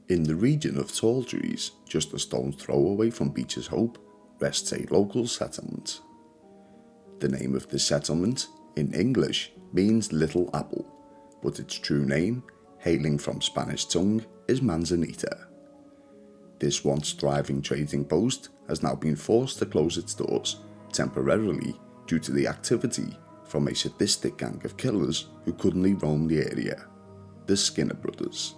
In the region of tall trees, just a stone's throw away from Beach's Hope, rests a local settlement. The name of this settlement, in English, means Little Apple, but its true name, hailing from Spanish tongue, is Manzanita. This once thriving trading post has now been forced to close its doors temporarily due to the activity from a sadistic gang of killers who currently roam the area, the Skinner brothers.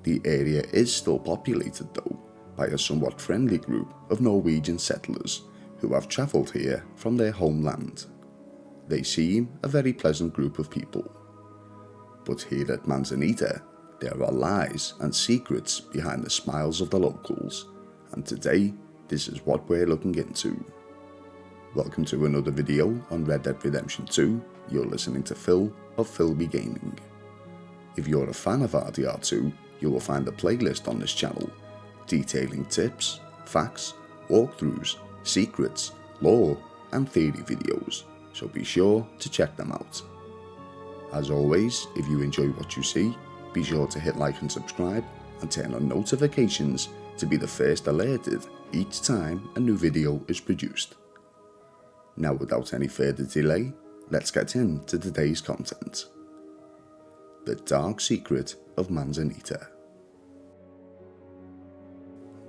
The area is still populated though by a somewhat friendly group of Norwegian settlers who have travelled here from their homeland. They seem a very pleasant group of people. But here at Manzanita, there are lies and secrets behind the smiles of the locals, and today this is what we're looking into. Welcome to another video on Red Dead Redemption 2. You're listening to Phil of Philby Gaming. If you're a fan of RDR2, you will find a playlist on this channel detailing tips, facts, walkthroughs, secrets, lore and theory videos, so be sure to check them out. As always, if you enjoy what you see, be sure to hit like and subscribe and turn on notifications to be the first alerted each time a new video is produced. Now without any further delay, let's get into today's content. The Dark Secret of Manzanita.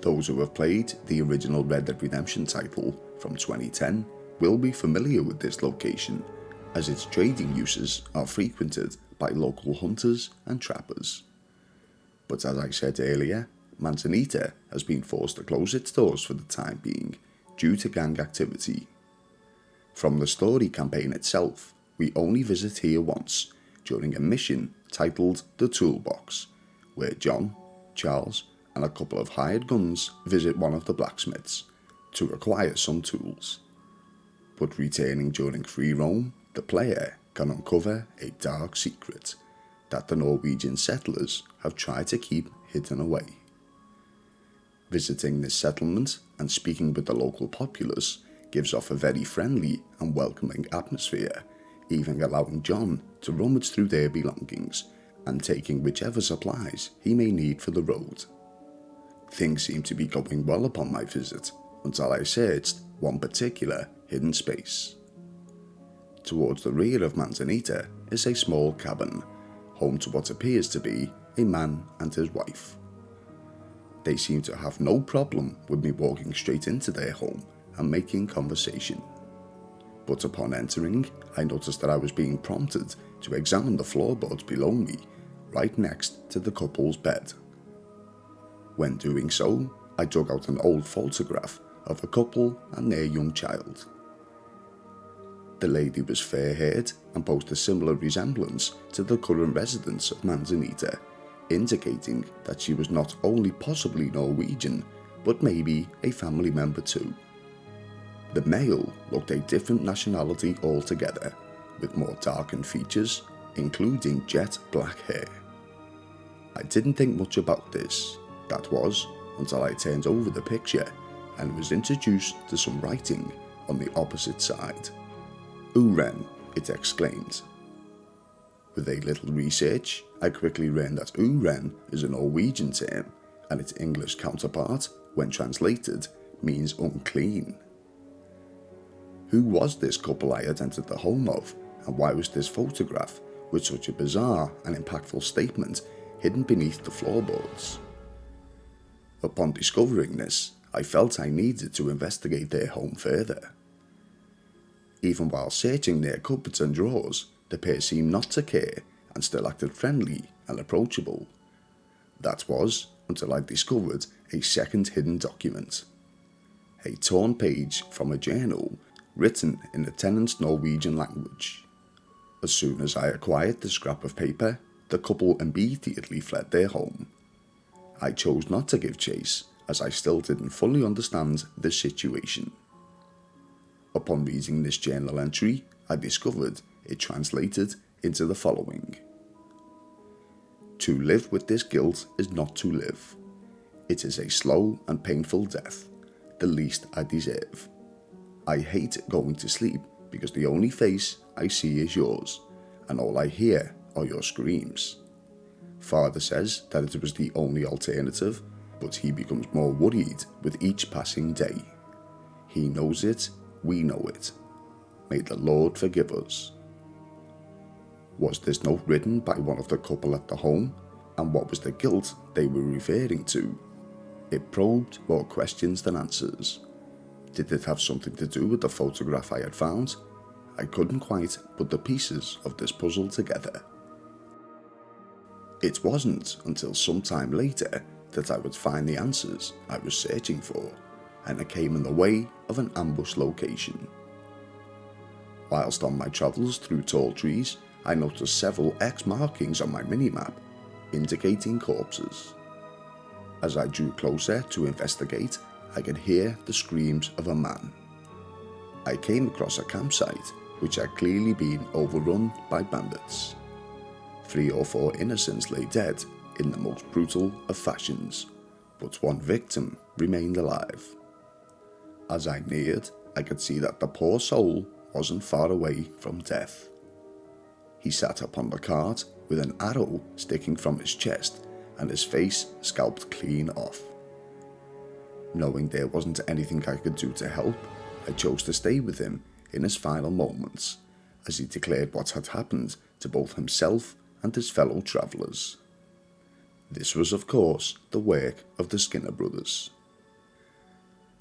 Those who have played the original Red Dead Redemption title from 2010 will be familiar with this location, as its trading uses are frequented by local hunters and trappers. But as I said earlier, Manzanita has been forced to close its doors for the time being due to gang activity. From the story campaign itself, we only visit here once during a mission titled The Toolbox, where John, Charles and a couple of hired guns visit one of the blacksmiths to acquire some tools. But returning during free roam, the player can uncover a dark secret that the Norwegian settlers have tried to keep hidden away. Visiting this settlement and speaking with the local populace gives off a very friendly and welcoming atmosphere, even allowing John to rummage through their belongings and taking whichever supplies he may need for the road. Things seemed to be going well upon my visit until I searched one particular hidden space. Towards the rear of Manzanita is a small cabin, home to what appears to be a man and his wife. They seem to have no problem with me walking straight into their home and making conversation. But upon entering, I noticed that I was being prompted to examine the floorboards below me, right next to the couple's bed. When doing so, I dug out an old photograph of a couple and their young child. The lady was fair-haired and posed a similar resemblance to the current residents of Manzanita, indicating that she was not only possibly Norwegian, but maybe a family member too. The male looked a different nationality altogether, with more darkened features, including jet black hair. I didn't think much about this, that was, until I turned over the picture and was introduced to some writing on the opposite side. Uren, it exclaimed. With a little research, I quickly learned that Uren is a Norwegian term, and its English counterpart, when translated, means unclean. Who was this couple I had entered the home of, and why was this photograph, with such a bizarre and impactful statement, hidden beneath the floorboards? Upon discovering this, I felt I needed to investigate their home further. Even while searching their cupboards and drawers, the pair seemed not to care and still acted friendly and approachable. That was until I discovered a second hidden document. A torn page from a journal written in the tenant's Norwegian language. As soon as I acquired the scrap of paper, the couple immediately fled their home. I chose not to give chase, as I still didn't fully understand the situation. Upon reading this journal entry, I discovered it translated into the following. To live with this guilt is not to live. It is a slow and painful death, the least I deserve. I hate going to sleep because the only face I see is yours, and all I hear are your screams. Father says that it was the only alternative, but he becomes more worried with each passing day. He knows it, we know it. May the Lord forgive us. Was this note written by one of the couple at the home? And what was the guilt they were referring to? It probed more questions than answers. Did it have something to do with the photograph I had found? I couldn't quite put the pieces of this puzzle together. It wasn't until some time later that I would find the answers I was searching for, and it came in the way of an ambush location. Whilst on my travels through tall trees, I noticed several X markings on my minimap, indicating corpses. As I drew closer to investigate, I could hear the screams of a man. I came across a campsite which had clearly been overrun by bandits. 3 or 4 innocents lay dead in the most brutal of fashions, but one victim remained alive. As I neared, I could see that the poor soul wasn't far away from death. He sat upon the cart with an arrow sticking from his chest and his face scalped clean off. Knowing there wasn't anything I could do to help, I chose to stay with him in his final moments, as he declared what had happened to both himself and his fellow travellers. This was, of course, the work of the Skinner brothers.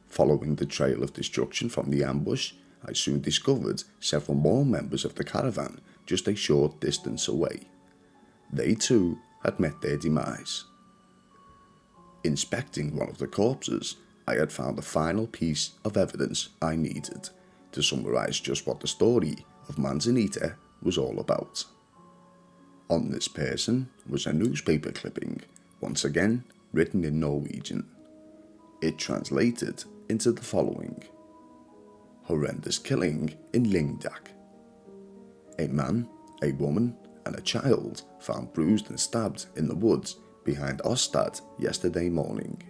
Following the trail of destruction from the ambush, I soon discovered several more members of the caravan just a short distance away. They too had met their demise. Inspecting one of the corpses, I had found the final piece of evidence I needed to summarise just what the story of Manzanita was all about. On this person was a newspaper clipping, once again written in Norwegian. It translated into the following: horrendous killing in Lyngdal. A man, a woman and a child found bruised and stabbed in the woods behind Ostad yesterday morning.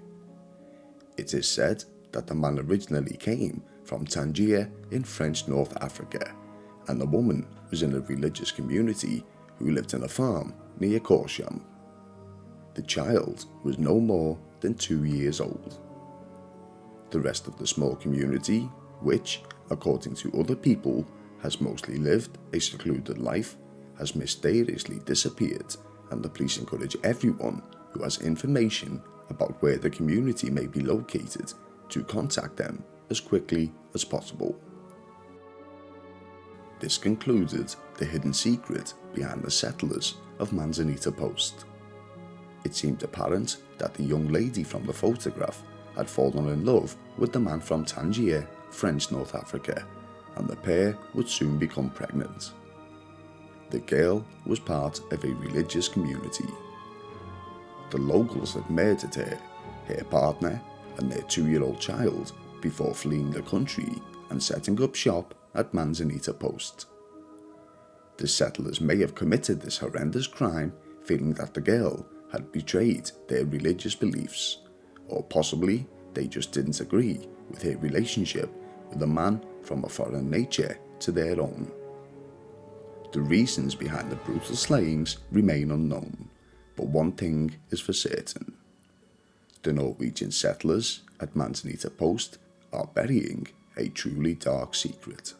It is said that the man originally came from Tangier in French North Africa, and the woman was in a religious community who lived in a farm near Korsham. The child was no more than 2 years old. The rest of the small community, which, according to other people, has mostly lived a secluded life, has mysteriously disappeared, and the police encourage everyone who has information about where the community may be located to contact them as quickly as possible. This concluded the hidden secret behind the settlers of Manzanita Post. It seemed apparent that the young lady from the photograph had fallen in love with the man from Tangier, French North Africa, and the pair would soon become pregnant. The girl was part of a religious community. The locals had murdered her, her partner, and their 2-year-old child before fleeing the country and setting up shop at Manzanita Post. The settlers may have committed this horrendous crime feeling that the girl had betrayed their religious beliefs, or possibly they just didn't agree with her relationship with a man from a foreign nature to their own. The reasons behind the brutal slayings remain unknown, but one thing is for certain. The Norwegian settlers at Manzanita Post are burying a truly dark secret.